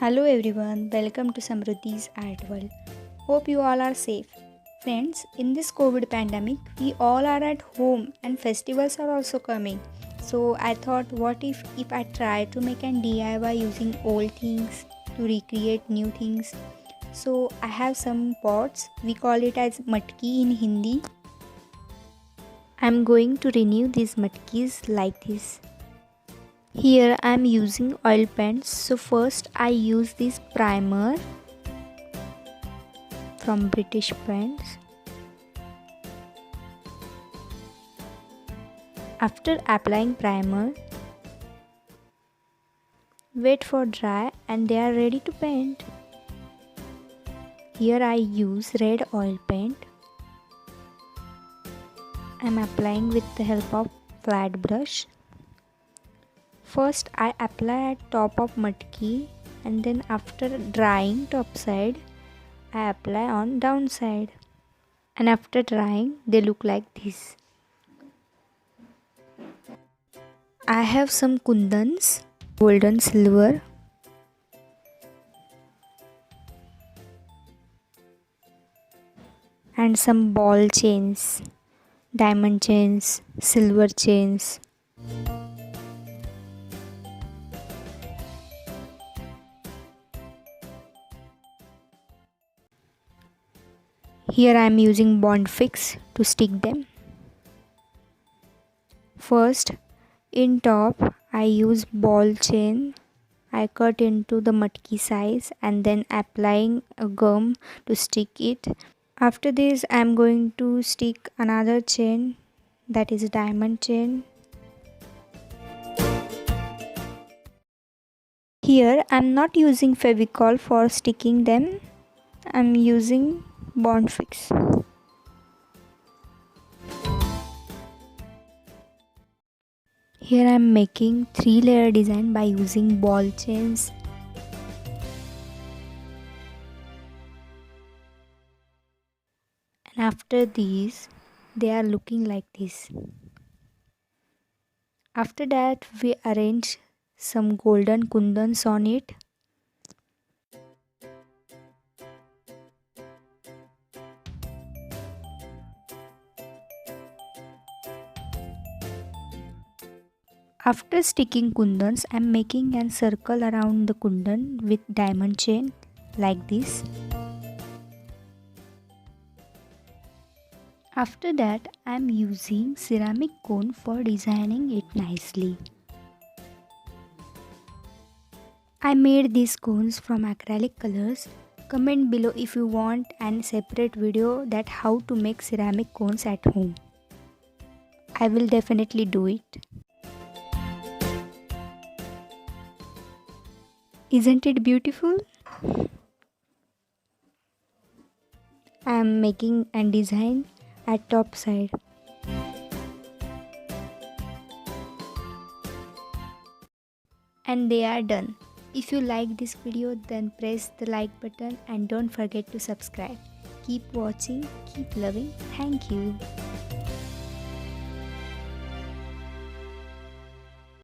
Hello everyone, welcome to Samruddhi's Art World. Hope you all are safe. Friends, in this COVID pandemic, we all are at home and festivals are also coming. So I thought, what if I try to make an DIY using old things to recreate new things? So I have some pots. We call it as Matki in Hindi. I'm going to renew these matkis like this. Here I am using oil paints. So first I use this primer from British Paints. After applying primer, wait for dry and they are ready to paint. Here I use red oil paint. I am applying with the help of flat brush. First I apply at top of matki and then after drying top side, I apply on down side. And after drying, they look like this. I have some Kundans, gold and silver. And some ball chains, diamond chains, silver chains. Here I am using bond fix to stick them. First, in top I use ball chain. I cut into the matki size and then applying a gum to stick it. After this I am going to stick another chain, that is a diamond chain. Here I am not using Fevicol for sticking them. I am using bond fix. Here I am making 3-layer design by using ball chains. And after these, they are looking like this. After that, we arrange some golden kundans on it. After sticking kundans, I am making a circle around the kundan with diamond chain like this. After that, I am using ceramic cone for designing it nicely. I made these cones from acrylic colors. Comment below if you want a separate video that how to make ceramic cones at home. I will definitely do it. Isn't it beautiful? I am making a design at top side. And they are done. If you like this video, then press the like button and don't forget to subscribe. Keep watching, keep loving. Thank you.